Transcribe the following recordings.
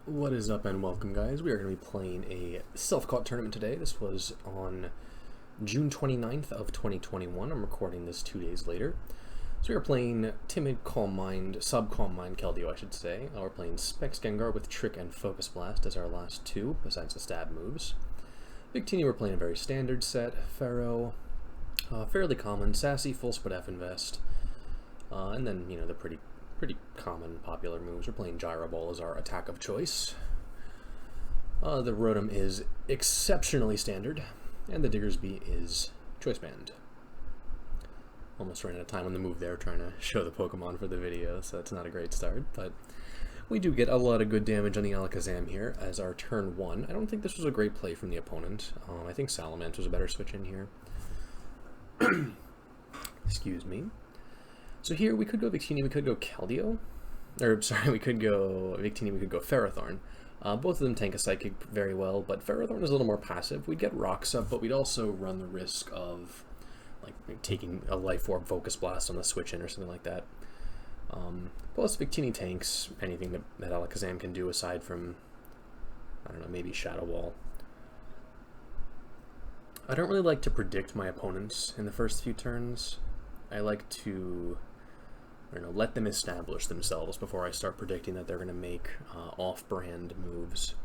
What is up and welcome, guys. We are going to be playing a self-caught tournament today. This was on June 29th of 2021. I'm recording this 2 days later. So we are playing Timid, Calm Mind, Sub-Calm Mind Keldeo, I should say. We're playing Specs Gengar with Trick and Focus Blast as our last two, besides the stab moves. Victini, we're playing a very standard set. Pharaoh, fairly common. Sassy, Full Spread F Invest. And then, you know, the pretty common popular moves. We're playing Gyro Ball as our attack of choice. The Rotom is exceptionally standard, and the Diggersby is Choice Band. Almost ran out of time on the move there trying to show the Pokemon for the video, so that's not a great start, but we do get a lot of good damage on the Alakazam here as our turn 1. I don't think this was a great play from the opponent. I think Salamence was a better switch in here. Excuse me. So here we could go Victini, we could go Keldeo, or sorry, we could go Victini, we could go Ferrothorn. Both of them tank a Psychic very well, but Ferrothorn is a little more passive. We'd get Rocks up, but we'd also run the risk of like taking a Life Orb Focus Blast on the switch in or something like that. Plus Victini tanks anything that Alakazam can do aside from, I don't know, maybe Shadow Ball. I don't really like to predict my opponents in the first few turns. I like to, I don't know, let them establish themselves before I start predicting that they're going to make off-brand moves.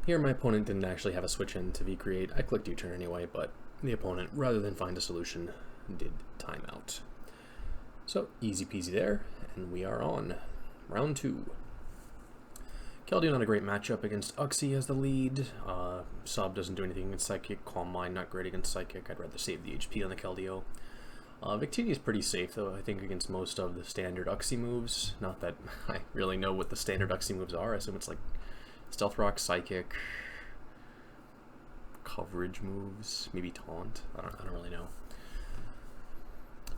Here my opponent didn't actually have a switch in to V-Create. I clicked U-turn anyway, but the opponent, rather than find a solution, did timeout. So, easy peasy there, and we are on round 2. Keldeo not a great matchup against Uxie as the lead. Sub doesn't do anything against Psychic. Calm Mind not great against Psychic. I'd rather save the HP on the Keldeo. Victini is pretty safe, though, I think, against most of the standard Uxie moves. Not that I really know what the standard Uxie moves are. I assume it's like Stealth Rock, Psychic, coverage moves, maybe Taunt. I don't really know.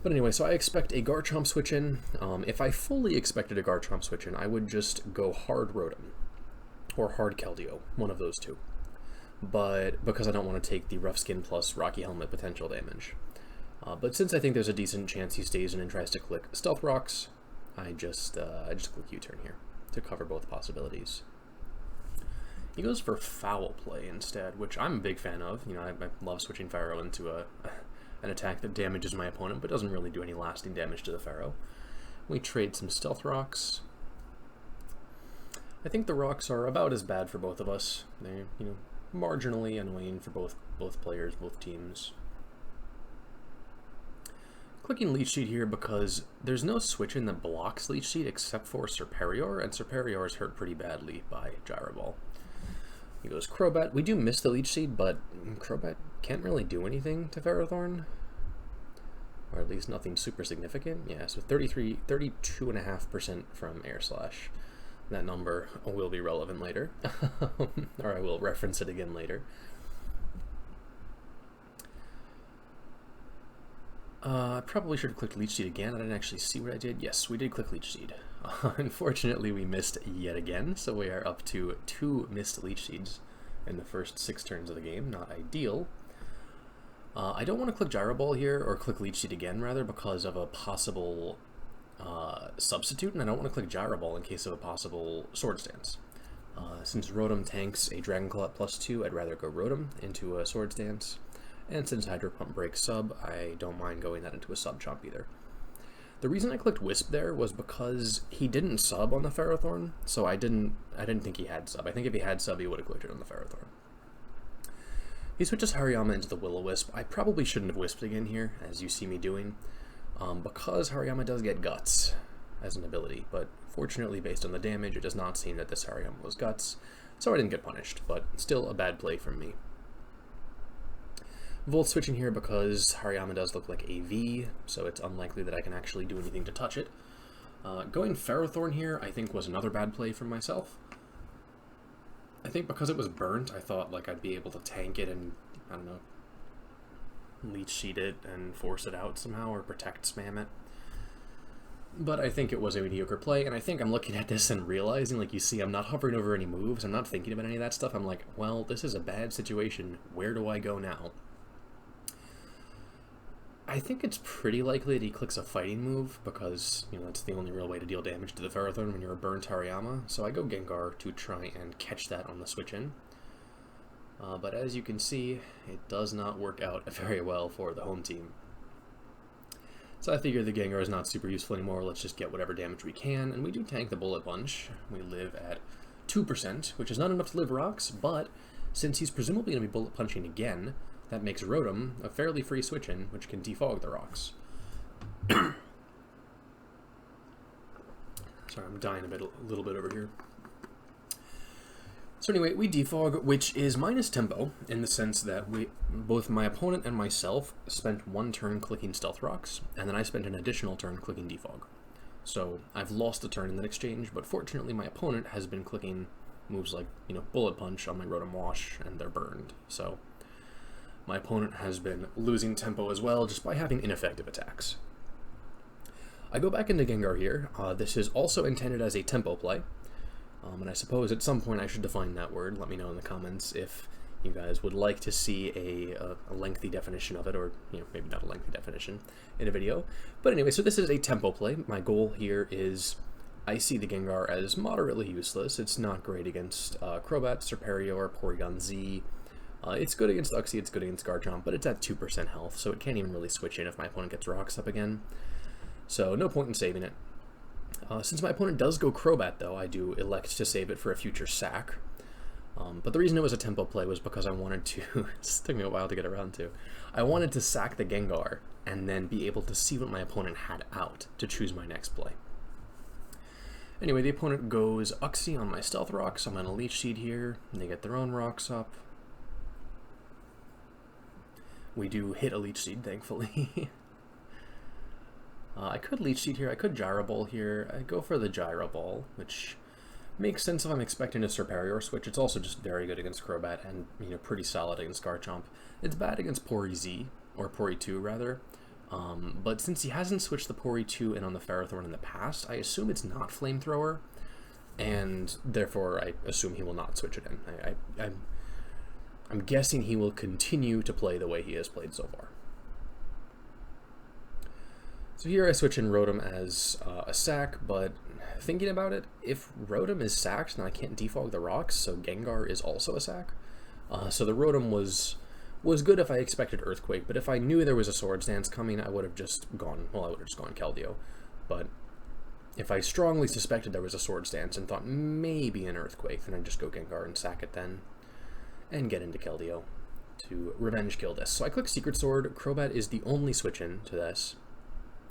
But anyway, so I expect a Garchomp switch in. If I fully expected a Garchomp switch in, I would just go hard Rotom or hard Keldeo, one of those two. But because I don't want to take the Rough Skin plus Rocky Helmet potential damage. But since I think there's a decent chance he stays in and tries to click Stealth Rocks, I just click U-turn here to cover both possibilities. He goes for Foul Play instead, which I'm a big fan of. You know, I love switching Pharaoh into an attack that damages my opponent, but doesn't really do any lasting damage to the Pharaoh. We trade some Stealth Rocks. I think the Rocks are about as bad for both of us. They're, you know, marginally annoying for both players, both teams. Clicking Leech Seed here because there's no switch in that blocks Leech Seed except for Serperior, and Serperior is hurt pretty badly by Gyro Ball. He goes Crobat. We do miss the Leech Seed, but Crobat can't really do anything to Ferrothorn. Or at least nothing super significant. Yeah, so 32.5% from Air Slash. That number will be relevant later. Or I will reference it again later. I probably should have clicked Leech Seed again. I didn't actually see what I did. Yes, we did click Leech Seed. Unfortunately, we missed yet again, so we are up to 2 missed Leech Seeds in the first 6 turns of the game. Not ideal. I don't want to click Gyro Ball here, or click Leech Seed again, rather, because of a possible substitute, and I don't want to click Gyro Ball in case of a possible Sword Stance. Since Rotom tanks a Dragon Claw at +2, I'd rather go Rotom into a Sword Stance. And since Hydro Pump breaks Sub, I don't mind going that into a Sub Chomp either. The reason I clicked Wisp there was because he didn't Sub on the Ferrothorn, so I didn't think he had Sub. I think if he had Sub, he would have clicked it on the Ferrothorn. He switches Hariyama into the Will-O-Wisp. I probably shouldn't have Wisped again here, as you see me doing, because Hariyama does get Guts as an ability, but fortunately, based on the damage, it does not seem that this Hariyama was Guts, so I didn't get punished, but still a bad play from me. Volt switching here because Hariyama does look like a V, so it's unlikely that I can actually do anything to touch it. Going Ferrothorn here, I think, was another bad play from myself. I think because it was burnt, I thought like I'd be able to tank it and, I don't know, Leech Seed it and force it out somehow, or Protect spam it. But I think it was a mediocre play, and I think I'm looking at this and realizing, like you see, I'm not hovering over any moves, I'm not thinking about any of that stuff. I'm like, well, this is a bad situation. Where do I go now? I think it's pretty likely that he clicks a fighting move, because, you know, that's the only real way to deal damage to the Ferrothorn when you're a burn Tariyama. So I go Gengar to try and catch that on the switch in. But as you can see, it does not work out very well for the home team. So I figure the Gengar is not super useful anymore. Let's just get whatever damage we can, and we do tank the Bullet Punch. We live at 2%, which is not enough to live rocks, but since he's presumably going to be Bullet Punching again, that makes Rotom a fairly free switch-in, which can defog the rocks. Sorry, I'm dying a little bit over here. So anyway, we defog, which is minus tempo, in the sense that both my opponent and myself spent one turn clicking Stealth Rocks, and then I spent an additional turn clicking defog. So I've lost a turn in that exchange, but fortunately my opponent has been clicking moves like, you know, Bullet Punch on my Rotom Wash, and they're burned. So my opponent has been losing tempo as well, just by having ineffective attacks. I go back into Gengar here. This is also intended as a tempo play. And I suppose at some point I should define that word. Let me know in the comments if you guys would like to see a lengthy definition of it, or, you know, maybe not a lengthy definition in a video. But anyway, so this is a tempo play. My goal here is, I see the Gengar as moderately useless. It's not great against Crobat, Serperior, Porygon Z. It's good against Uxie, it's good against Garchomp, but it's at 2% health, so it can't even really switch in if my opponent gets rocks up again. So no point in saving it. Since my opponent does go Crobat, though, I do elect to save it for a future sack. But the reason it was a tempo play was because I wanted to, it took me a while to get around to, I wanted to sack the Gengar and then be able to see what my opponent had out to choose my next play. Anyway, the opponent goes Uxie on my Stealth Rocks. I'm going to Leech Seed here, and they get their own rocks up. We do hit a Leech Seed, thankfully. I could Leech Seed here, I could Gyro Ball here. I go for the Gyro Ball, which makes sense if I'm expecting a Serperior switch. It's also just very good against Crobat, and, you know, pretty solid against Garchomp. It's bad against Pori Z, or Pori 2 rather. But since he hasn't switched the Pori 2 in on the Ferrothorn in the past, I assume it's not Flamethrower, and therefore I assume he will not switch it in. I'm guessing he will continue to play the way he has played so far. So here I switch in Rotom as a sack, but thinking about it, if Rotom is sacked, then I can't defog the rocks, so Gengar is also a sack. So the Rotom was good if I expected Earthquake, but if I knew there was a Swords Dance coming, I would have just gone, well, I would have just gone Keldeo. But if I strongly suspected there was a Swords Dance and thought maybe an Earthquake, then I'd just go Gengar and sack it then, and get into Keldeo to revenge kill this. So I click Secret Sword. Crobat is the only switch in to this.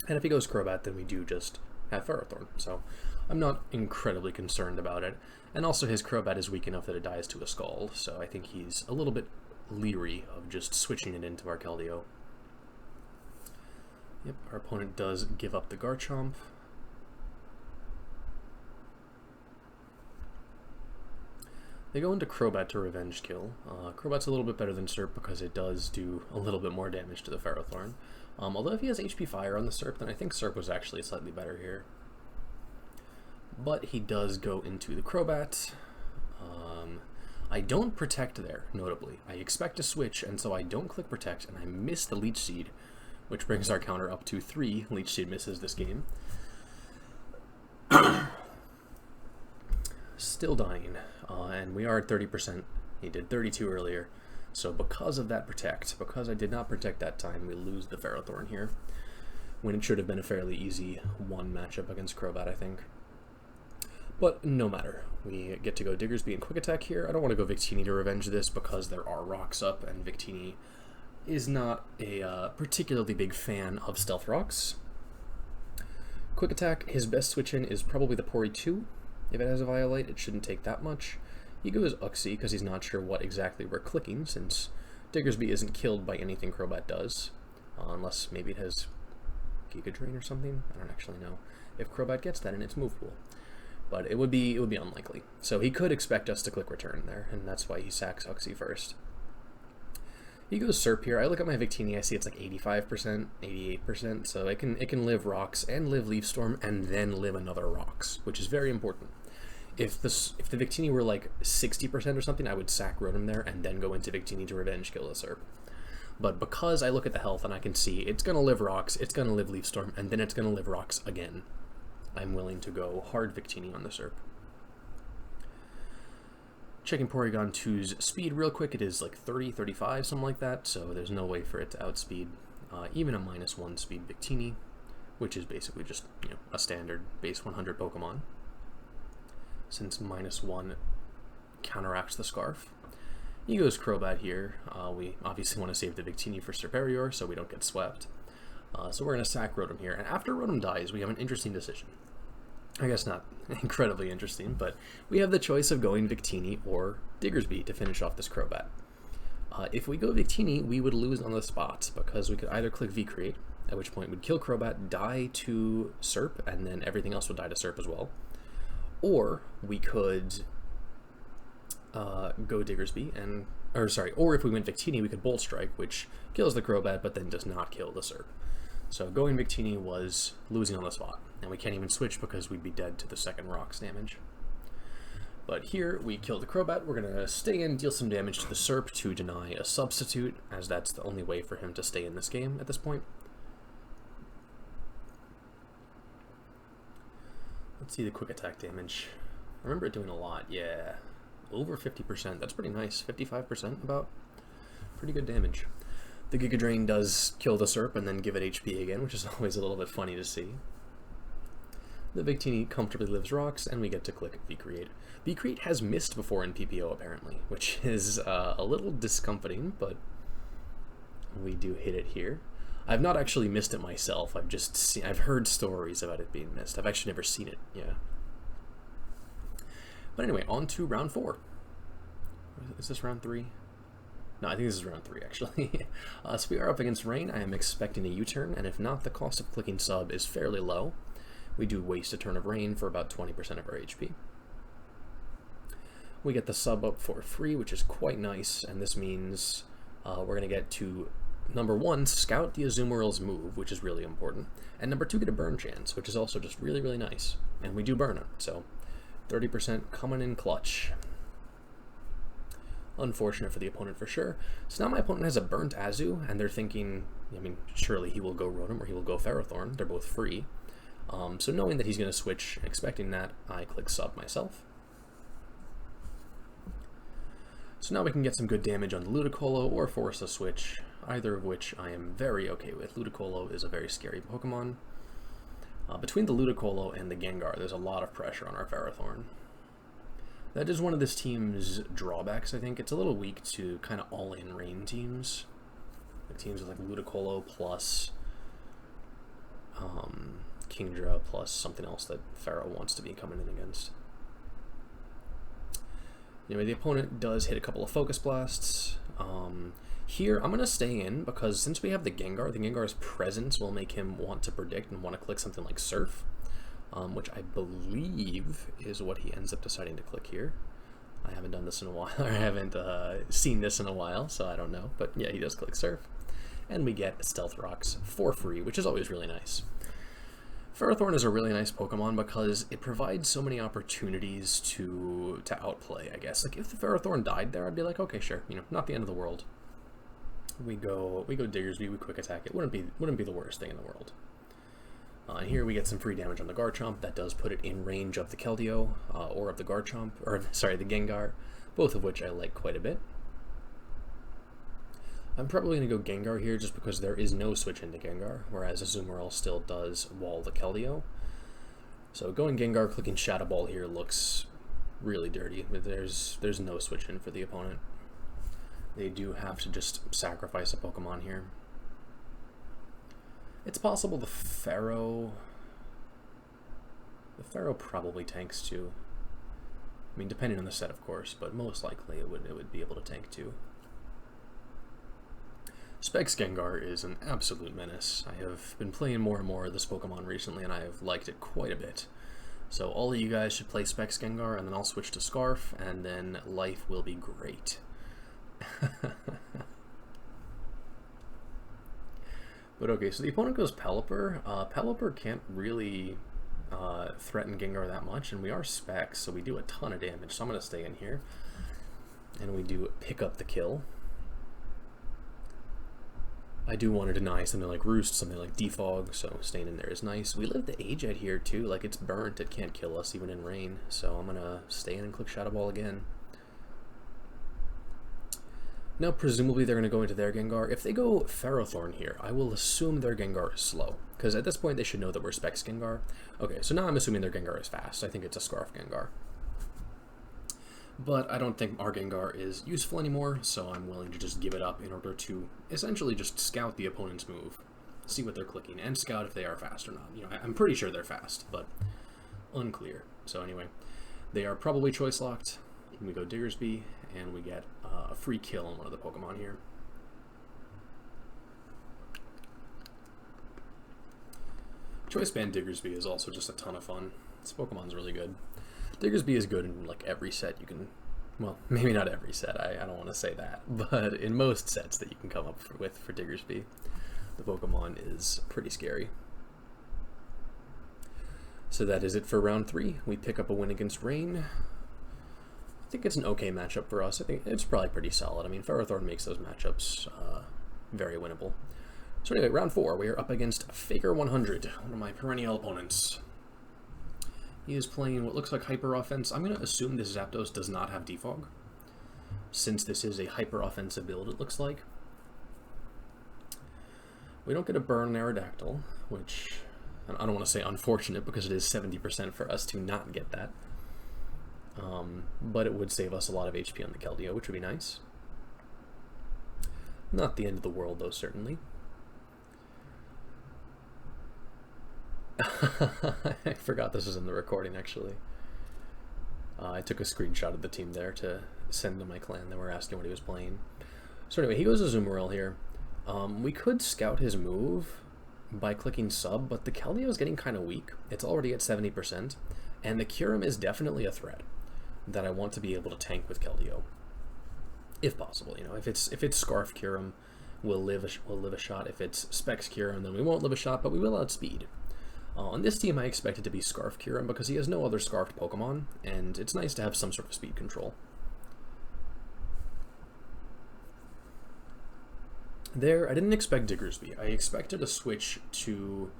And if he goes Crobat, then we do just have Ferrothorn. So I'm not incredibly concerned about it. And also his Crobat is weak enough that it dies to a Scald, so I think he's a little bit leery of just switching it into our Keldeo. Yep, our opponent does give up the Garchomp. They go into Crobat to revenge kill. Crobat's a little bit better than Serp because it does do a little bit more damage to the Ferrothorn. Although if he has HP Fire on the Serp, then I think Serp was actually slightly better here. But he does go into the Crobat. I don't Protect there, notably. I expect to switch, and so I don't click Protect, and I miss the Leech Seed, which brings our counter up to 3 Leech Seed misses this game. Still dying, and we are at 30%. He did 32 earlier. So because of that Protect, because I did not Protect that time, we lose the Ferrothorn here, when it should have been a fairly easy one matchup against Crobat, I think. But no matter. We get to go Diggersby and Quick Attack here. I don't want to go Victini to revenge this because there are rocks up, and Victini is not a particularly big fan of Stealth Rocks. Quick Attack, his best switch-in is probably the Pori 2. If it has a Violite, it shouldn't take that much. He goes Uxie because he's not sure what exactly we're clicking, since Diggersby isn't killed by anything Crobat does. Unless maybe it has Giga Drain or something? I don't actually know if Crobat gets that in its move pool. But it would be unlikely. So he could expect us to click Return there, and that's why he sacks Uxie first. He goes Serp here. I look at my Victini, I see it's like 85%, 88%, so it can live Rocks and live Leaf Storm and then live another Rocks, which is very important. If the Victini were like 60% or something, I would sack Rotom there and then go into Victini to revenge kill the Serp. But because I look at the health and I can see it's going to live rocks, it's going to live Leaf Storm, and then it's going to live rocks again, I'm willing to go hard Victini on the SERP. Checking Porygon 2's speed real quick, it is like 30, 35, something like that, so there's no way for it to outspeed even a -1 speed Victini, which is basically just, you know, a standard base 100 Pokemon, since -1 counteracts the Scarf. He goes Crobat here. We obviously want to save the Victini for Serperior so we don't get swept. So we're going to sack Rotom here, and after Rotom dies, we have an interesting decision. I guess not incredibly interesting, but we have the choice of going Victini or Diggersby to finish off this Crobat. If we go Victini, we would lose on the spot, because we could either click V-Create, at which point we'd kill Crobat, die to Serp, and then everything else would die to Serp as well. Or we could go Diggersby, or if we went Victini, we could Bolt Strike, which kills the Crobat, but then does not kill the Serp. So going Victini was losing on the spot, and we can't even switch because we'd be dead to the second Rocks damage. But here, we kill the Crobat, we're going to stay in, deal some damage to the Serp to deny a substitute, as that's the only way for him to stay in this game at this point. Let's see the quick attack damage. I remember it doing a lot, yeah. Over 50%, that's pretty nice. 55% about. Pretty good damage. The Giga Drain does kill the Serp and then give it HP again, which is always a little bit funny to see. The Victini comfortably lives rocks, and we get to click V-Create. V-Create has missed before in PPO, apparently, which is a little discomforting, but we do hit it here. I've not actually missed it myself. I've heard stories about it being missed. I've actually never seen it, yeah. But anyway, on to round 4. Is this round 3? No, I think this is round 3, actually. So we are up against Rain. I am expecting a U-turn, and if not, the cost of clicking sub is fairly low. We do waste a turn of Rain for about 20% of our HP. We get the sub up for free, which is quite nice, and this means we're going to get to, number 1, scout the Azumarill's move, which is really important, and number 2, get a burn chance, which is also just really, really nice. And we do burn it, so 30% coming in clutch. Unfortunate for the opponent for sure. So now my opponent has a burnt Azu, and they're thinking, I mean, surely he will go Rotom or he will go Ferrothorn. They're both free. So knowing that he's going to switch, expecting that, I click sub myself. So now we can get some good damage on the Ludicolo or force a switch, either of which I am very okay with. Ludicolo is a very scary Pokemon. Between the Ludicolo and the Gengar, there's a lot of pressure on our Ferrothorn. That is one of this team's drawbacks, I think. It's a little weak to kind of all-in Rain teams. Like teams with like Ludicolo plus Kingdra plus something else that Pharaoh wants to be coming in against. Anyway, the opponent does hit a couple of Focus Blasts. Here, I'm going to stay in because since we have the Gengar's presence will make him want to predict and want to click something like Surf, which I believe is what he ends up deciding to click here. I haven't done this in a while, or I haven't seen this in a while, so I don't know. But yeah, he does click Surf. And we get Stealth Rocks for free, which is always really nice. Ferrothorn is a really nice Pokemon because it provides so many opportunities to outplay, I guess. Like, if the Ferrothorn died there, I'd be like, okay, sure, you know, not the end of the world. We go Diggersby, we quick attack it. Wouldn't be the worst thing in the world. And here we get some free damage on the Garchomp. That does put it in range of the Keldeo, or of the Garchomp, or sorry, the Gengar, both of which I like quite a bit. I'm probably going to go Gengar here just because there is no switch into Gengar, whereas Azumarill still does wall the Keldeo. So going Gengar, clicking Shadow Ball here looks really dirty. There's no switch in for the opponent. They do have to just sacrifice a Pokemon here. It's possible the Pharaoh probably tanks too. I mean, depending on the set, of course, but most likely it would be able to tank too. Specs Gengar is an absolute menace. I have been playing more and more of this Pokemon recently, and I have liked it quite a bit. So all of you guys should play Specs Gengar, and then I'll switch to Scarf, and then life will be great. But okay, so the opponent goes Pelipper. Pelipper can't really threaten Gengar that much, and we are Specs, so we do a ton of damage. So I'm going to stay in here, and we do pick up the kill. I do want to deny something like Roost, something like Defog, so staying in there is nice. We live the Ajet here too, like it's burnt, it can't kill us even in rain, so I'm gonna stay in and click Shadow Ball again. Now presumably they're gonna go into their Gengar. If they go Ferrothorn here, I will assume their Gengar is slow, because at this point they should know that we're Specs Gengar. Okay, so now I'm assuming their Gengar is fast. I think it's a Scarf Gengar. But I don't think our Gengar is useful anymore, so I'm willing to just give it up in order to essentially just scout the opponent's move, see what they're clicking, and scout if they are fast or not. You know, I'm pretty sure they're fast, but unclear. So anyway, they are probably choice locked. We go Diggersby, and we get a free kill on one of the Pokemon here. Choice Band Diggersby is also just a ton of fun. This Pokemon's really good. Diggersby is good in like every set you can, well, maybe not every set, I don't want to say that, but in most sets that you can come up with for Diggersby, the Pokemon is pretty scary. So that is it for round 3. We pick up a win against Rain. I think it's an okay matchup for us. I think it's probably pretty solid. I mean, Ferrothorn makes those matchups very winnable. So anyway, round 4, we are up against Faker 100, one of my perennial opponents. He is playing what looks like Hyper Offense. I'm going to assume this Zapdos does not have Defog, since this is a Hyper Offensive build, it looks like. We don't get a Burn Aerodactyl, which I don't want to say unfortunate, because it is 70% for us to not get that. But it would save us a lot of HP on the Keldeo, which would be nice. Not the end of the world, though, certainly. I forgot this was in the recording, actually. I took a screenshot of the team there to send to my clan. They were asking what he was playing. So anyway, he goes to Azumarill here. We could scout his move by clicking sub, but the Keldeo is getting kind of weak. It's already at 70%, and the Kyurem is definitely a threat that I want to be able to tank with Keldeo, if possible. You know, if it's Scarf Kyurem, we'll live a shot. If it's Specs Kyurem, then we won't live a shot, but we will outspeed. On this team, I expect it to be Scarf Kyurem because he has no other Scarfed Pokemon, and it's nice to have some sort of speed control. There, I didn't expect Diggersby. I expected a switch to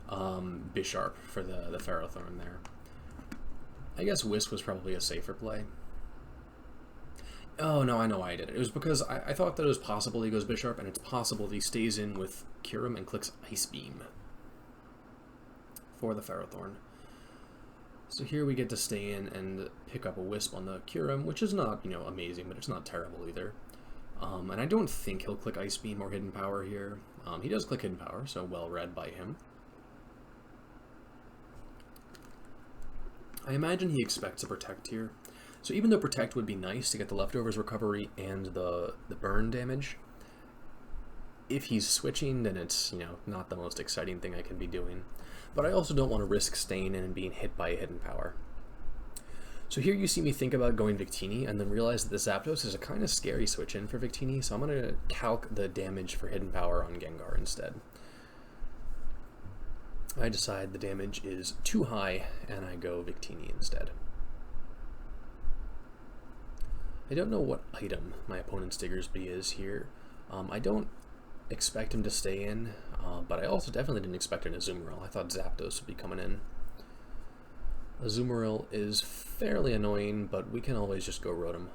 Bisharp for the Ferrothorn there. I guess Wisp was probably a safer play. Oh, no, I know why I did it. It was because I thought that it was possible he goes Bisharp, and it's possible that he stays in with Kyurem and clicks Ice Beam for the Ferrothorn. So here we get to stay in and pick up a Wisp on the Kyurem, which is not, you know, amazing, but it's not terrible either. And I don't think he'll click Ice Beam or Hidden Power here. He does click Hidden Power, so well read by him. I imagine he expects a Protect here. So even though Protect would be nice to get the Leftovers recovery and the burn damage, if he's switching, then it's, you know, not the most exciting thing I can be doing. But I also don't want to risk staying in and being hit by a Hidden Power. So here you see me think about going Victini and then realize that the Zapdos is a kind of scary switch in for Victini, so I'm going to calc the damage for Hidden Power on Gengar instead. I decide the damage is too high and I go Victini instead. I don't know what item my opponent's Diggersby is here. I don't expect him to stay in, but I also definitely didn't expect an Azumarill. I thought Zapdos would be coming in. Azumarill is fairly annoying, but we can always just go Rotom.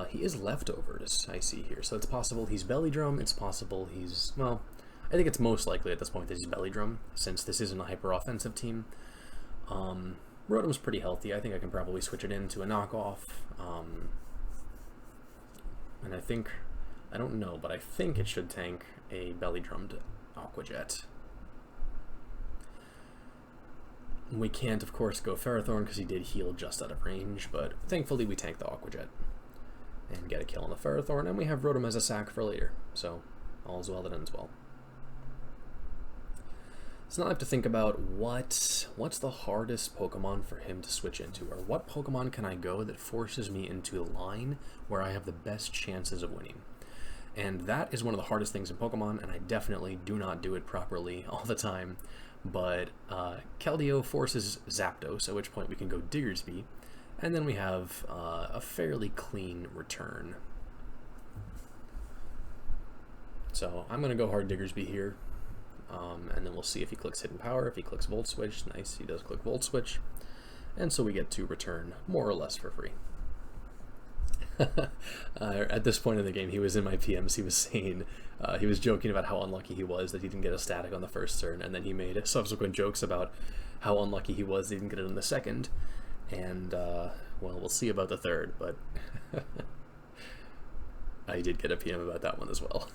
He is Leftovers, I see here, so it's possible he's Belly Drum, it's possible he's, well, I think it's most likely at this point that he's Belly Drum, since this isn't a hyper-offensive team. Rotom's pretty healthy. I think I can probably switch it into a knockoff. And I think, I don't know, but I think it should tank a Belly Drummed Aqua Jet. We can't, of course, go Ferrothorn because he did heal just out of range, but thankfully we tank the Aqua Jet and get a kill on the Ferrothorn, and we have Rotom as a sack for later, so all's well that ends well. So now I have to think about what's the hardest Pokemon for him to switch into, or what Pokemon can I go that forces me into a line where I have the best chances of winning. And that is one of the hardest things in Pokemon, and I definitely do not do it properly all the time. But Keldeo forces Zapdos, at which point we can go Diggersby, and then we have a fairly clean return. So I'm going to go hard Diggersby here, and then we'll see if he clicks Hidden Power. If he clicks Volt Switch, nice, he does click Volt Switch. And so we get to return more or less for free. At this point in the game, he was in my PMs, he was saying, he was joking about how unlucky he was that he didn't get a static on the first turn, and then he made subsequent jokes about how unlucky he was that he didn't get it on the second, and, well, we'll see about the third, but I did get a PM about that one as well.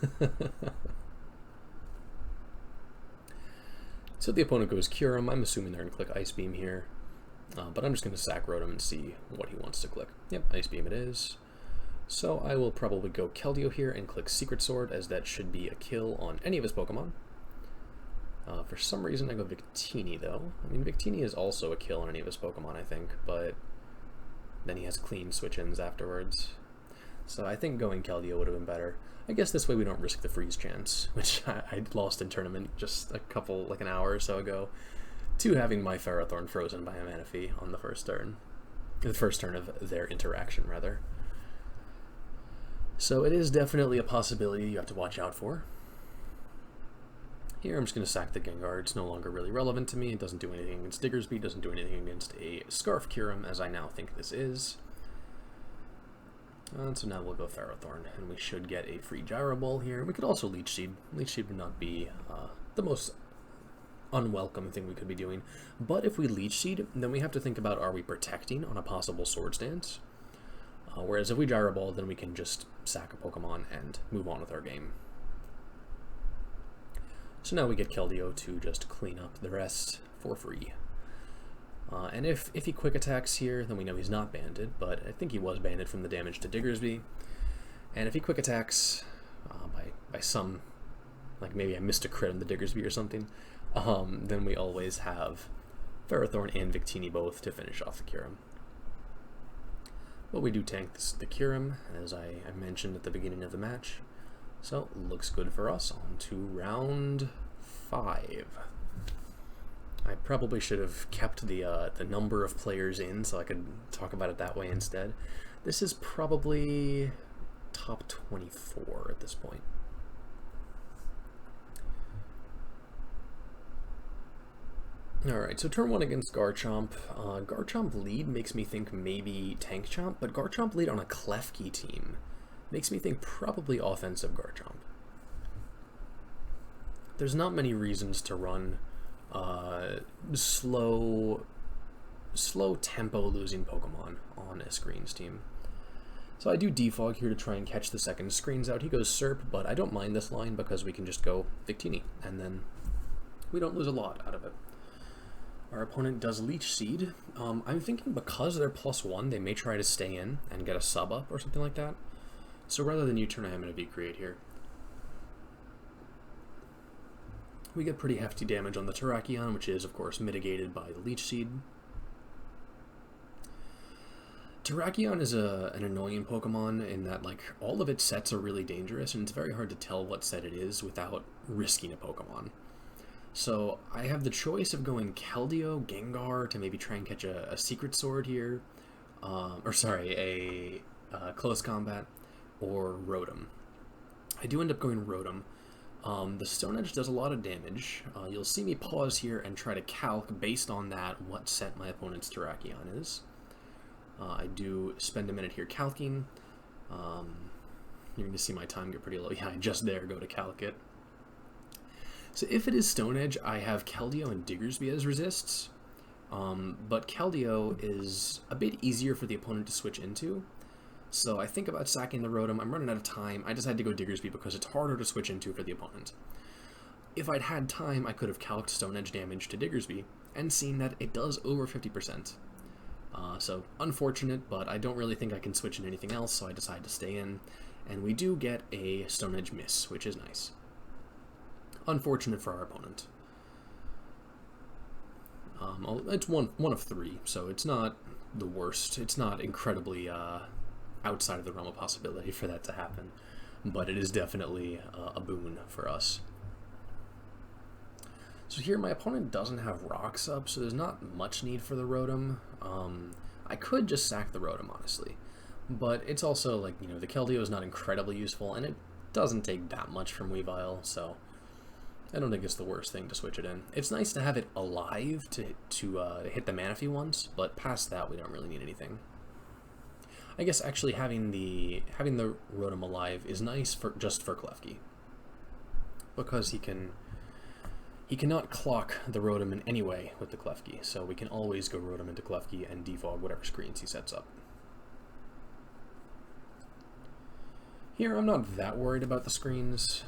So the opponent goes Cure him. I'm assuming they're going to click Ice Beam here, but I'm just going to sack Rotom and see what he wants to click. Yep, Ice Beam it is. So I will probably go Keldeo here and click Secret Sword, as that should be a kill on any of his Pokemon. For some reason I go Victini though. I mean, Victini is also a kill on any of his Pokemon, I think, but then he has clean switch-ins afterwards. So I think going Keldeo would have been better. I guess this way we don't risk the freeze chance, which I lost in tournament just like an hour or so ago, to having my Ferrothorn frozen by a Manaphy on the first turn. The first turn of their interaction, rather. So it is definitely a possibility you have to watch out for. Here I'm just going to sack the Gengar. It's no longer really relevant to me. It doesn't do anything against Diggersby, it doesn't do anything against a Scarf Kyurem, as I now think this is. And so now we'll go Ferrothorn, and we should get a free Gyro Ball here. We could also Leech Seed. Leech Seed would not be the most unwelcome thing we could be doing. But if we Leech Seed, then we have to think about, are we protecting on a possible Swords Dance? Whereas if we Gyro Ball, then we can just sack a Pokemon and move on with our game. So now we get Keldeo to just clean up the rest for free. And if he quick attacks here, then we know he's not banded, but I think he was banded from the damage to Diggersby. And if he quick attacks by some, like maybe I missed a crit on the Diggersby or something, then we always have Ferrothorn and Victini both to finish off the Kyurem. But we do tank the Kyurem, as I mentioned at the beginning of the match. So, looks good for us. On to round 5. I probably should have kept the number of players in so I could talk about it that way instead. This is probably top 24 at this point. Alright, so turn 1 against Garchomp. Garchomp lead makes me think maybe Tank Chomp, but Garchomp lead on a Klefki team makes me think probably offensive Garchomp. There's not many reasons to run slow tempo losing Pokemon on a Screens team. So I do Defog here to try and catch the second Screens out. He goes Serp, but I don't mind this line because we can just go Victini, and then we don't lose a lot out of it. Our opponent does Leech Seed. I'm thinking because they're +1, they may try to stay in and get a sub up or something like that. So rather than U-turn, I am going to V-Create here. We get pretty hefty damage on the Terrakion, which is, of course, mitigated by the Leech Seed. Terrakion is an annoying Pokemon in that, like, all of its sets are really dangerous, and it's very hard to tell what set it is without risking a Pokemon. So I have the choice of going Keldeo, Gengar to maybe try and catch a Secret Sword here, a Close Combat, or Rotom. I do end up going Rotom. The Stone Edge does a lot of damage. You'll see me pause here and try to calc based on that what set my opponent's Terrakion is. I do spend a minute here calcing. You're going to see my time get pretty low. Yeah, I just there go to calc it. So if it is Stone Edge, I have Keldeo and Diggersby as resists, but Keldeo is a bit easier for the opponent to switch into, so I think about sacking the Rotom. I'm running out of time. I decided to go Diggersby because it's harder to switch into for the opponent. If I'd had time, I could have calced Stone Edge damage to Diggersby and seen that it does over 50%. So unfortunate, but I don't really think I can switch in anything else, so I decided to stay in, and we do get a Stone Edge miss, which is nice. Unfortunate for our opponent. It's one of 3, so it's not the worst. It's not incredibly outside of the realm of possibility for that to happen, but it is definitely a boon for us. So here my opponent doesn't have rocks up, so there's not much need for the Rotom. I could just sack the Rotom, honestly, but it's also like, you know, the Keldeo is not incredibly useful, and doesn't take that much from Weavile, so I don't think it's the worst thing to switch it in. It's nice to have it alive to hit the Manaphy once, but past that we don't really need anything. I guess actually having the Rotom alive is nice for just for Klefki, because he cannot clock the Rotom in any way with the Klefki, so we can always go Rotom into Klefki and defog whatever screens he sets up. Here, I'm not that worried about the screens.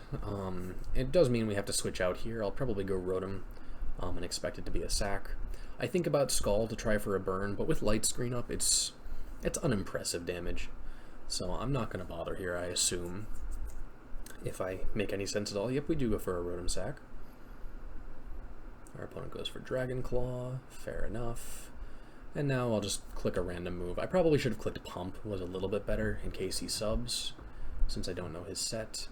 It does mean we have to switch out here. I'll probably go Rotom and expect it to be a sack. I think about Skull to try for a burn, but with Light Screen up, it's unimpressive damage. So I'm not going to bother here, I assume. If I make any sense at all. Yep, we do go for a Rotom sack. Our opponent goes for Dragon Claw. Fair enough. And now I'll just click a random move. I probably should have clicked Pump. It was a little bit better in case he subs, since I don't know his set.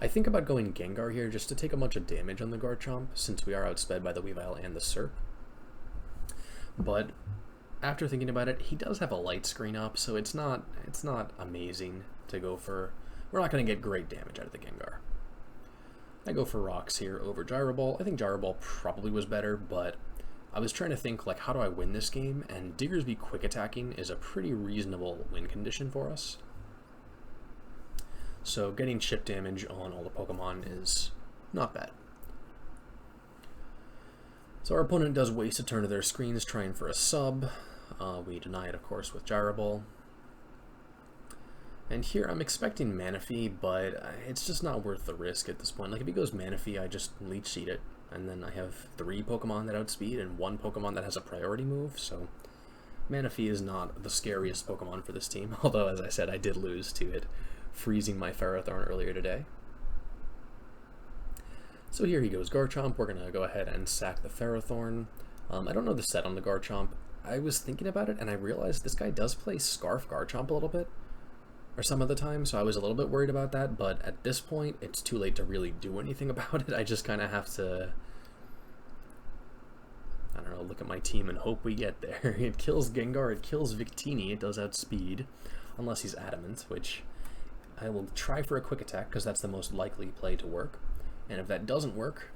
I think about going Gengar here just to take a bunch of damage on the Garchomp, since we are outsped by the Weavile and the Serp. But after thinking about it, he does have a Light Screen up, so it's not amazing to go for. We're not going to get great damage out of the Gengar. I go for Rocks here over Gyro Ball. I think Gyro Ball probably was better, but I was trying to think, like, how do I win this game? And Diggersby quick attacking is a pretty reasonable win condition for us. So getting chip damage on all the Pokemon is not bad. So our opponent does waste a turn of their screens trying for a sub. We deny it, of course, with Gyro Ball. And here I'm expecting Manaphy, but it's just not worth the risk at this point. Like, if he goes Manaphy, I just Leech Seed it, and then I have 3 Pokemon that outspeed and 1 Pokemon that has a priority move, so Manaphy is not the scariest Pokemon for this team, although, as I said, I did lose to it freezing my Ferrothorn earlier today. So here he goes Garchomp. We're going to go ahead and sack the Ferrothorn. I don't know the set on the Garchomp. I was thinking about it, and I realized this guy does play Scarf Garchomp a little bit, or some of the time, so I was a little bit worried about that, but at this point, it's too late to really do anything about it. I just kind of have to, I don't know, look at my team and hope we get there. It kills Gengar, it kills Victini, it does outspeed, unless he's Adamant, which I will try for a quick attack, because that's the most likely play to work. And if that doesn't work,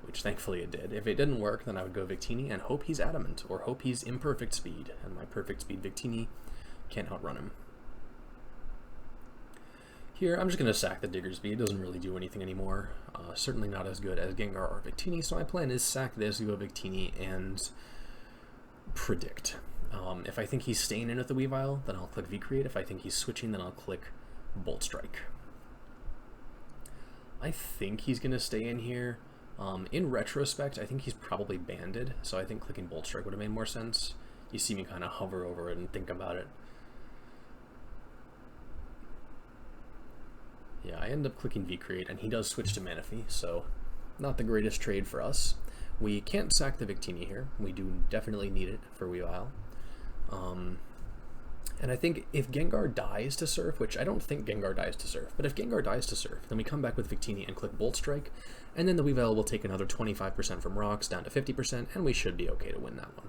which thankfully it did, if it didn't work, then I would go Victini and hope he's Adamant, or hope he's Imperfect Speed, and my Perfect Speed Victini can't outrun him. Here, I'm just going to sack the Diggersby. It doesn't really do anything anymore. Certainly not as good as Gengar or Victini, so my plan is sack this, go Victini, and predict. If I think he's staying in with the Weavile, then I'll click V-Create. If I think he's switching, then I'll click Bolt Strike. I think he's going to stay in here. In retrospect, I think he's probably banded, so I think clicking Bolt Strike would have made more sense. You see me kind of hover over it and think about it. Yeah, I end up clicking V-Create, and he does switch to Manaphy, so not the greatest trade for us. We can't sack the Victini here. We do definitely need it for Weavile. And I think if Gengar dies to Surf, which I don't think Gengar dies to Surf, but if Gengar dies to Surf, then we come back with Victini and click Bolt Strike, and then the Weavile will take another 25% from Rocks down to 50%, and we should be okay to win that one.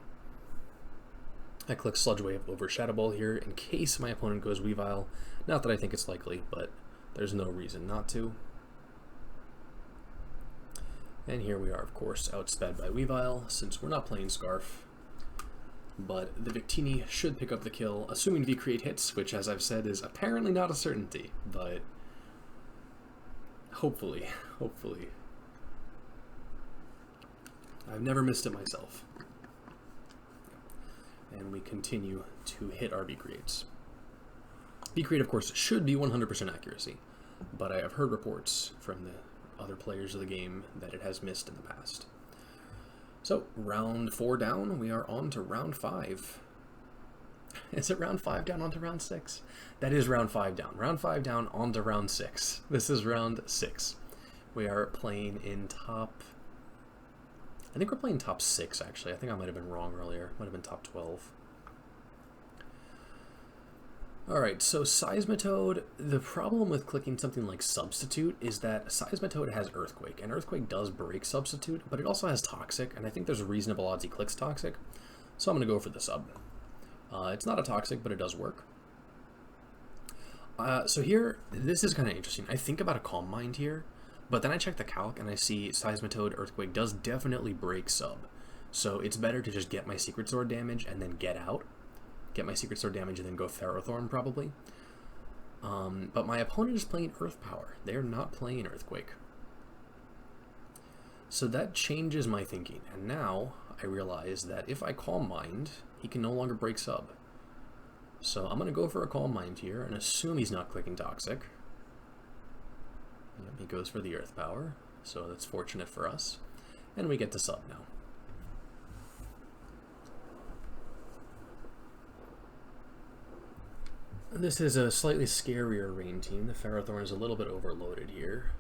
I click Sludge Wave over Shadow Ball here in case my opponent goes Weavile. Not that I think it's likely, but there's no reason not to. And here we are, of course, outsped by Weavile, since we're not playing Scarf. But the Victini should pick up the kill, assuming V-Create hits, which, as I've said, is apparently not a certainty, but hopefully. I've never missed it myself. And we continue to hit our V-Creates. V-Create, of course, should be 100% accuracy, but I have heard reports from the other players of the game that it has missed in the past. So, round 4 down, we are on to round 5. Is it round 5 down onto round 6? That is round 5 down. Round 5 down onto round 6. This is round 6. We are playing in top... I think we're playing top 6, actually. I think I might have been wrong earlier. Might have been top 12. Alright, so Seismitoad, the problem with clicking something like Substitute is that Seismitoad has Earthquake, and Earthquake does break Substitute, but it also has Toxic, and I think there's a reasonable odds he clicks Toxic, so I'm going to go for the sub. It's not a Toxic, but it does work. So here, this is kind of interesting. I think about a Calm Mind here, but then I check the calc and I see Seismitoad Earthquake does definitely break sub. So it's better to just get my Secret Sword damage and then get out. Get my Secret Sword damage and then go Ferrothorn probably. But my opponent is playing Earth Power. They're not playing Earthquake. So that changes my thinking. And now I realize that if I Calm Mind, he can no longer break sub. So I'm going to go for a Calm Mind here and assume he's not clicking Toxic. Yep, he goes for the Earth Power. So that's fortunate for us. And we get to sub now. This is a slightly scarier rain team. The Ferrothorn is a little bit overloaded here.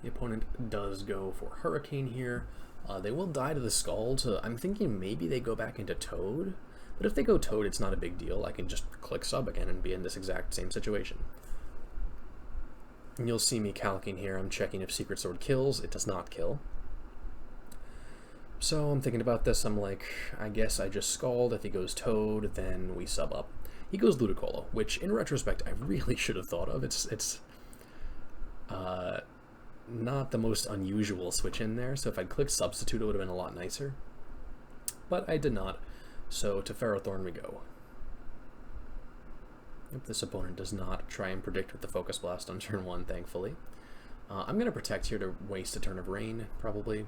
The opponent does go for Hurricane here. They will die to the Scald, so I'm thinking maybe they go back into Toad. But if they go Toad, it's not a big deal. I can just click sub again and be in this exact same situation. And you'll see me calcing here. I'm checking if Secret Sword kills. It does not kill. So I'm thinking about this, I'm like, I guess I just Scald. If he goes Toad, then we sub up. He goes Ludicolo, which in retrospect I really should have thought of. It's not the most unusual switch in there, so if I'd clicked Substitute it would have been a lot nicer. But I did not, so to Ferrothorn we go. Yep, this opponent does not try and predict with the Focus Blast on turn 1, thankfully. I'm going to Protect here to waste a turn of Rain, probably.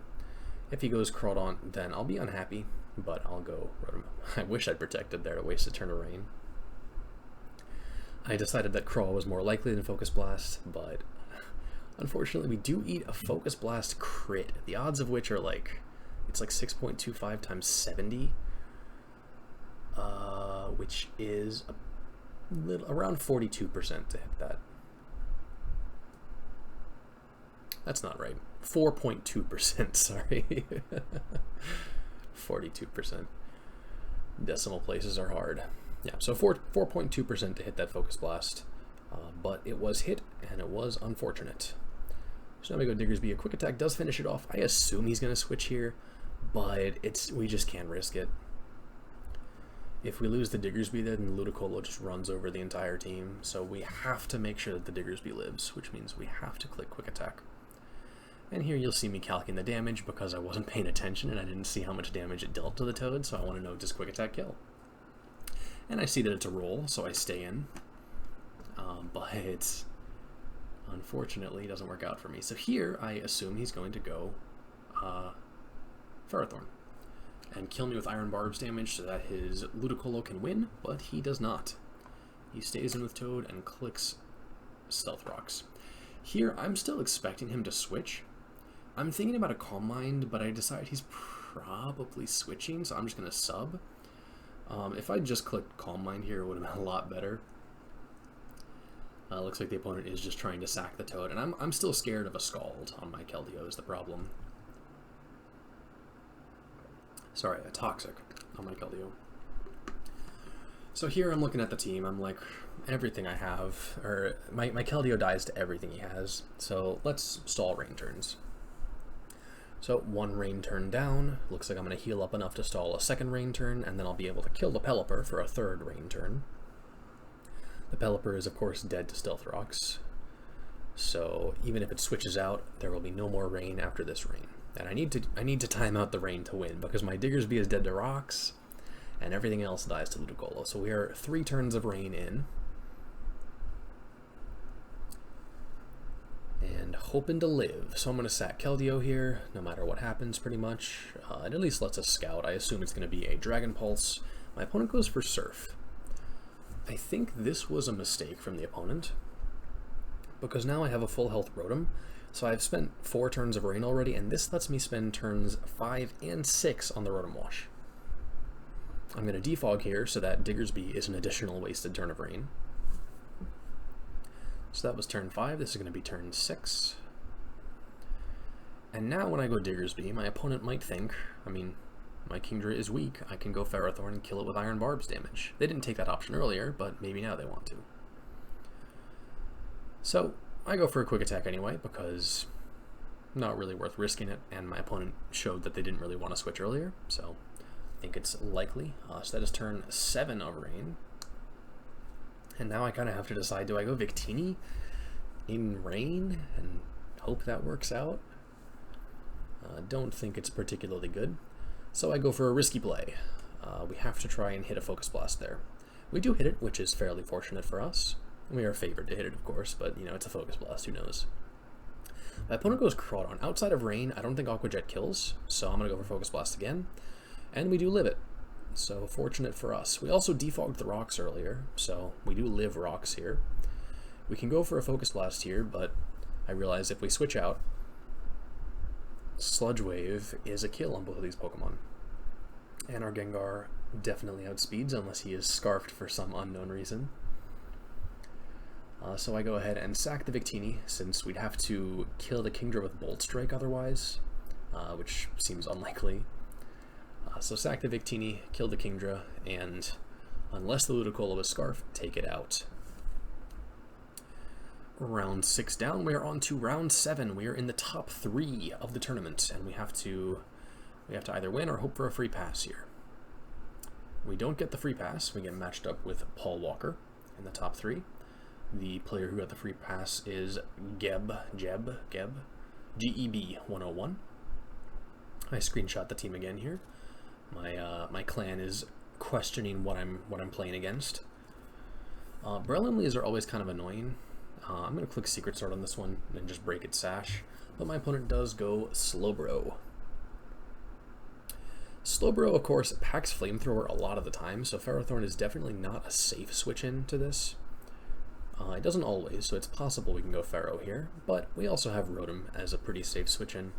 If he goes Crawdaunt, then I'll be unhappy, but I'll go Rotom. I wish I'd protected there to waste a turn of Rain. I decided that Crawl was more likely than Focus Blast, but unfortunately we do eat a Focus Blast crit, the odds of which are like, it's like 6.25 times 70, which is a little, around 42% to hit that. That's not right. 4.2%, sorry. 42%. Decimal places are hard. Yeah, so 4.2% to hit that Focus Blast. But it was hit, and it was unfortunate. So now we go Diggersby. A Quick Attack does finish it off. I assume he's going to switch here, but we just can't risk it. If we lose the Diggersby, then Ludicolo just runs over the entire team. So we have to make sure that the Diggersby lives, which means we have to click Quick Attack. And here you'll see me calculating the damage because I wasn't paying attention and I didn't see how much damage it dealt to the Toad, so I want to know, does Quick Attack kill? And I see that it's a roll, so I stay in. But it's unfortunately doesn't work out for me. So here I assume he's going to go Ferrothorn and kill me with Iron Barbs damage so that his Ludicolo can win, but he does not. He stays in with Toad and clicks Stealth Rocks. Here I'm still expecting him to switch. I'm thinking about a Calm Mind, but I decided he's probably switching, so I'm just going to sub. If I just clicked Calm Mind here, it would have been a lot better. Looks like the opponent is just trying to sack the Toad, and I'm still scared of a Scald on my Keldeo is the problem. Sorry, a Toxic on my Keldeo. So here I'm looking at the team, I'm like, everything I have, or my Keldeo dies to everything he has, so let's stall rain turns. So one rain turn down, looks like I'm going to heal up enough to stall a second rain turn, and then I'll be able to kill the Pelipper for a third rain turn. The Pelipper is of course dead to Stealth Rocks, so even if it switches out, there will be no more rain after this rain. And I need to time out the rain to win, because my Diggersby is dead to rocks, and everything else dies to Ludicolo. So we are 3 turns of rain in. And hoping to live. So I'm going to sack Keldeo here, no matter what happens, pretty much. It at least lets us scout. I assume it's going to be a Dragon Pulse. My opponent goes for Surf. I think this was a mistake from the opponent, because now I have a full health Rotom. So I've spent 4 turns of rain already, and this lets me spend turns 5 and 6 on the Rotom Wash. I'm going to defog here so that Diggersby is an additional wasted turn of rain. So that was turn 5, this is going to be turn 6. And now when I go Diggersby, my opponent might think, I mean, my Kingdra is weak, I can go Ferrothorn and kill it with Iron Barbs damage. They didn't take that option earlier, but maybe now they want to. So I go for a Quick Attack anyway, because not really worth risking it, and my opponent showed that they didn't really want to switch earlier, so I think it's likely. So that is turn 7 of rain. And now I kind of have to decide, do I go Victini in Rain and hope that works out? Don't think it's particularly good. So I go for a risky play. We have to try and hit a Focus Blast there. We do hit it, which is fairly fortunate for us. We are favored to hit it, of course, but, you know, it's a Focus Blast, who knows. My opponent goes Crawdon. Outside of Rain, I don't think Aqua Jet kills, so I'm going to go for Focus Blast again. And we do live it. So, fortunate for us. We also defogged the rocks earlier, so we do live rocks here. We can go for a Focus Blast here, but I realize if we switch out, Sludge Wave is a kill on both of these Pokemon. And our Gengar definitely outspeeds, unless he is Scarfed for some unknown reason. So I go ahead and sack the Victini, since we'd have to kill the Kingdra with Bolt Strike otherwise, which seems unlikely. So sack the Victini, kill the Kingdra, and unless the Ludicolo is Scarf, take it out. Round 6 down, we are on to round 7. We are in the top 3 of the tournament, and we have to either win or hope for a free pass here. We don't get the free pass. We get matched up with Paul Walker in the top 3. The player who got the free pass is Geb 101. I screenshot the team again here. My clan is questioning what I'm playing against. Breloom are always kind of annoying. I'm going to click Secret Sword on this one and just break its sash. But my opponent does go Slowbro. Slowbro, of course, packs Flamethrower a lot of the time, so Ferrothorn is definitely not a safe switch-in to this. It doesn't always, so it's possible we can go Ferro here, but we also have Rotom as a pretty safe switch-in,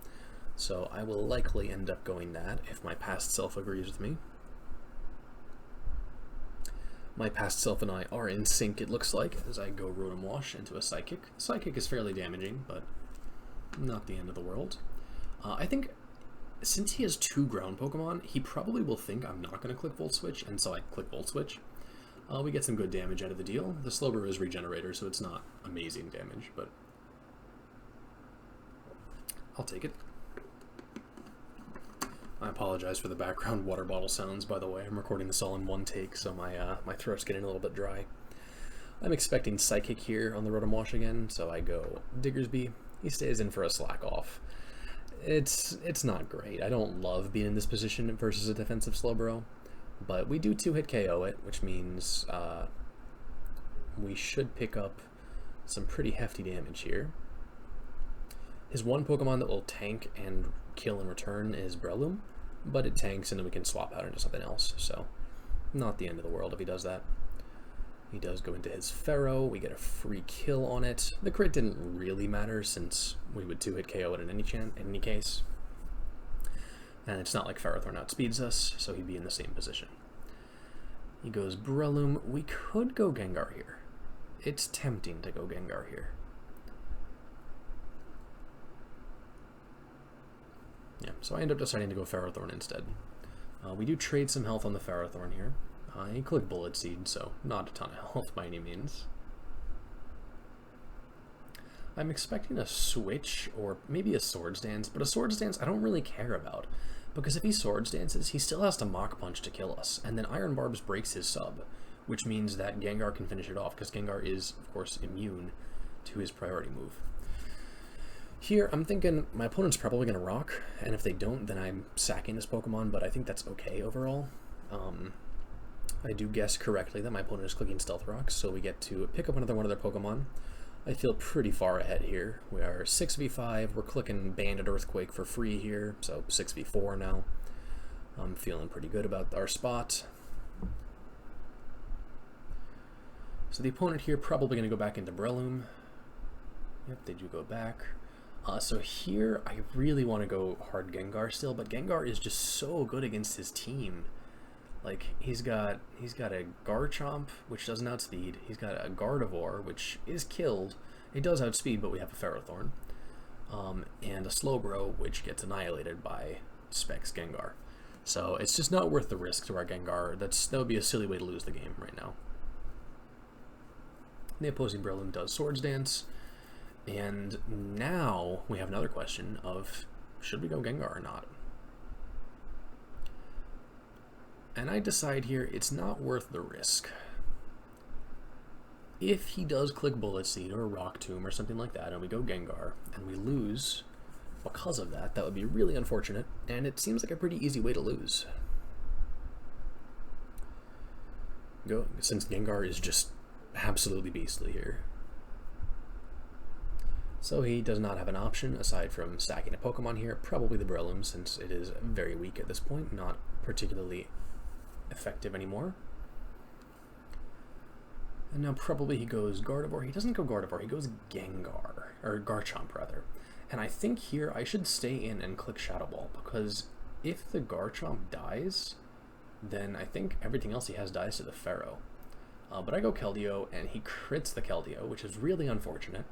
so I will likely end up going that if my past self agrees with me. My past self and I are in sync, it looks like, as I go Rotom Wash into a Psychic. Psychic is fairly damaging, but not the end of the world. I think since he has 2 ground Pokemon, he probably will think I'm not going to click Volt Switch, and so I click Volt Switch. We get some good damage out of the deal. The Slowbro is Regenerator, so it's not amazing damage, but I'll take it. I apologize for the background water bottle sounds, by the way. I'm recording this all in one take, so my throat's getting a little bit dry. I'm expecting Psychic here on the Rotom Wash again, so I go Diggersby. He stays in for a Slack Off. It's not great. I don't love being in this position versus a defensive Slowbro, but we do 2-hit KO it, which means we should pick up some pretty hefty damage here. His one Pokemon that will tank and kill in return is Breloom, but it tanks and then we can swap out into something else, so not the end of the world if he does that. He does go into his Ferro, we get a free kill on it. The crit didn't really matter since we would 2-hit KO it in any case. And it's not like Ferrothorn outspeeds us, so he'd be in the same position. He goes Breloom. We could go Gengar here. It's tempting to go Gengar here. Yeah, so I end up deciding to go Ferrothorn instead. We do trade some health on the Ferrothorn here. He clicked Bullet Seed, so not a ton of health by any means. I'm expecting a switch, or maybe a Swords Dance, but a Swords Dance I don't really care about, because if he Swords Dances, he still has to Mach Punch to kill us, and then Iron Barbs breaks his sub, which means that Gengar can finish it off, because Gengar is, of course, immune to his priority move. Here, I'm thinking my opponent's probably going to rock, and if they don't, then I'm sacking this Pokemon, but I think that's okay overall. I do guess correctly that my opponent is clicking Stealth Rocks, so we get to pick up another one of their Pokemon. I feel pretty far ahead here. We are 6v5, we're clicking Banded Earthquake for free here, so 6v4 now. I'm feeling pretty good about our spot. So the opponent here probably going to go back into Breloom. Yep, they do go back. So here, I really want to go hard Gengar still, but Gengar is just so good against his team. Like, he's got a Garchomp, which doesn't outspeed. He's got a Gardevoir, which is killed. It does outspeed, but we have a Ferrothorn. And a Slowbro, which gets annihilated by Specs Gengar. So it's just not worth the risk to our Gengar. That would be a silly way to lose the game right now. The opposing Breloom does Swords Dance. And now we have another question of, should we go Gengar or not? And I decide here it's not worth the risk. if he does click Bullet Seed or Rock Tomb or something like that, and we go Gengar, and we lose because of that, that would be really unfortunate, and it seems like a pretty easy way to lose. Since Gengar is just absolutely beastly here. So he does not have an option aside from stacking a Pokemon here, probably the Breloom, since it is very weak at this point, not particularly effective anymore. And now probably he goes Gardevoir. He doesn't go Gardevoir, he goes Gengar, or Garchomp rather. And I think here I should stay in and click Shadow Ball, because if the Garchomp dies, then I think everything else he has dies to the Pharaoh. But I go Keldeo, and he crits the Keldeo, which is really unfortunate.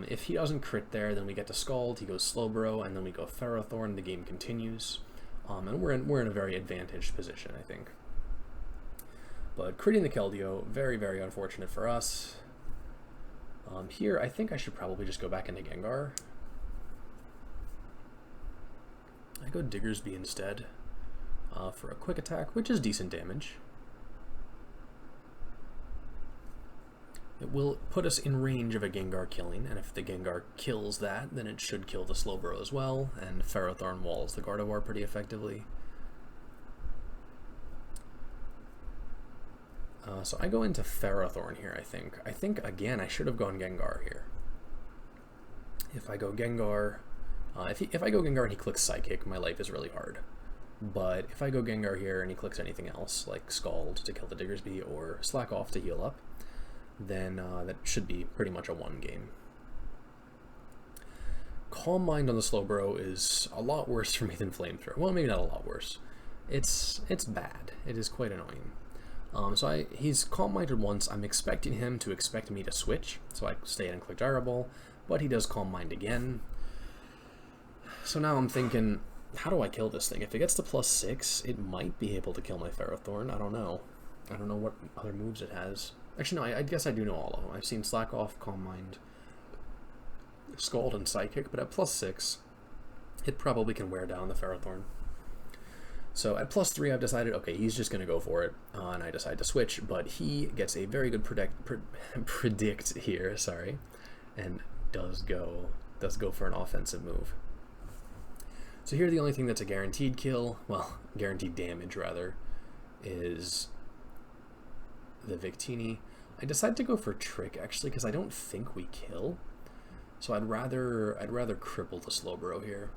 If he doesn't crit there, then we get to Scald, he goes Slowbro, and then we go Ferrothorn, the game continues. And we're in a very advantaged position, I think. But critting the Keldeo, very, very unfortunate for us. Here, I think I should probably just go back into Gengar. I go Diggersby instead for a quick attack, which is decent damage. It will put us in range of a Gengar killing, and if the Gengar kills that, then it should kill the Slowbro as well, and Ferrothorn walls the Gardevoir pretty effectively. So I go into Ferrothorn here, I think. I think, again, I should have gone Gengar here. If I go Gengar... if I go Gengar and he clicks Psychic, my life is really hard. But if I go Gengar here and he clicks anything else, like Scald to kill the Diggersby or Slack Off to heal up, then that should be pretty much a one game. Calm Mind on the Slowbro is a lot worse for me than Flamethrower. Well, maybe not a lot worse. It's bad. It is quite annoying. So he's Calm Minded once. I'm expecting him to expect me to switch, so I stay in and click Gyro Ball, but he does Calm Mind again. So now I'm thinking, how do I kill this thing? If it gets to +6, it might be able to kill my Ferrothorn. I don't know. I don't know what other moves it has. Actually, no, I guess I do know all of them. I've seen Slack Off, Calm Mind, Scald, and Psychic, but at +6, it probably can wear down the Ferrothorn. So at +3, I've decided, okay, he's just going to go for it, and I decide to switch, but he gets a very good predict here, sorry, and does go for an offensive move. So here the only thing that's a guaranteed kill, well, guaranteed damage rather, is the Victini. I decided to go for Trick actually because I don't think we kill, so I'd rather cripple the Slowbro here.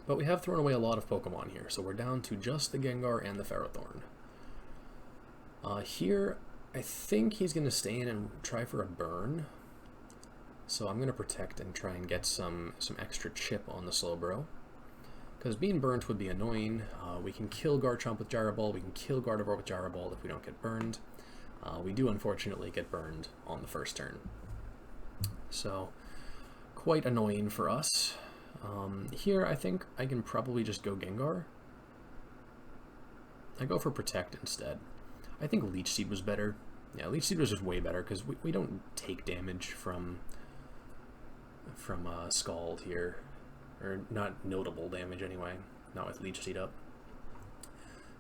But we have thrown away a lot of Pokemon here, so we're down to just the Gengar and the Ferrothorn. Here, I think he's going to stay in and try for a burn. So I'm going to protect and try and get some extra chip on the Slowbro. Because being burnt would be annoying. We can kill Garchomp with Gyro Ball, we can kill Gardevoir with Gyro Ball if we don't get burned. We do unfortunately get burned on the first turn. So, quite annoying for us. Here I think I can probably just go Gengar. I go for Protect instead. I think Leech Seed was better. Yeah, Leech Seed was just way better because we don't take damage from Scald here. Or not notable damage anyway, not with Leech Seed up.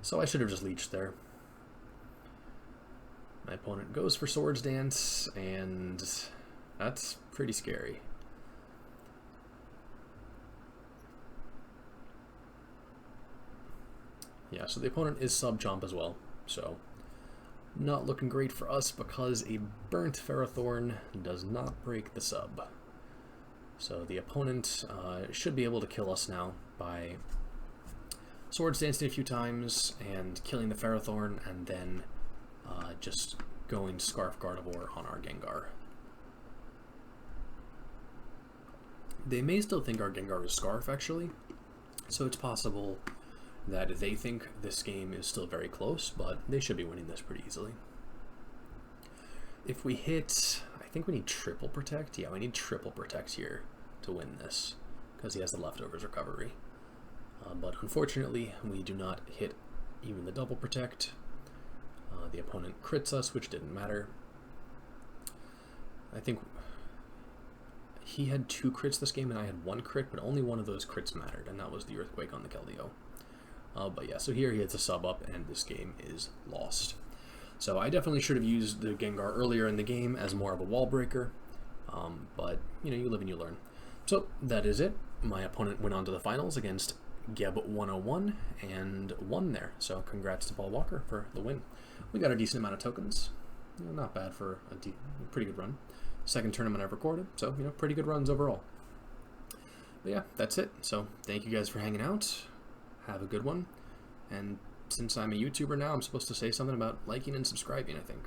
So I should have just leeched there. My opponent goes for Swords Dance, and that's pretty scary. Yeah, so the opponent is sub-jump as well, so not looking great for us because a burnt Ferrothorn does not break the sub. So the opponent should be able to kill us now by Swords Dancing a few times and killing the Ferrothorn, and then just going Scarf Gardevoir on our Gengar. They may still think our Gengar is Scarf, actually, so it's possible that they think this game is still very close, but they should be winning this pretty easily. If we hit, I think we need triple protect. Yeah, we need triple protect here to win this, because he has the leftovers recovery. But unfortunately, we do not hit even the double protect. The opponent crits us, which didn't matter. I think he had 2 crits this game, and I had 1 crit, but only one of those crits mattered, and that was the Earthquake on the Keldeo. But yeah, so here he hits a sub up, and this game is lost. So I definitely should have used the Gengar earlier in the game as more of a wall breaker, but you live and you learn. So that is it. My opponent went on to the finals against Geb101 and won there. So congrats to Paul Walker for the win. We got a decent amount of tokens. Not bad for a pretty good run. Second tournament I've recorded, so pretty good runs overall. But yeah, that's it. So thank you guys for hanging out. Have a good one. And since I'm a YouTuber now, I'm supposed to say something about liking and subscribing, I think.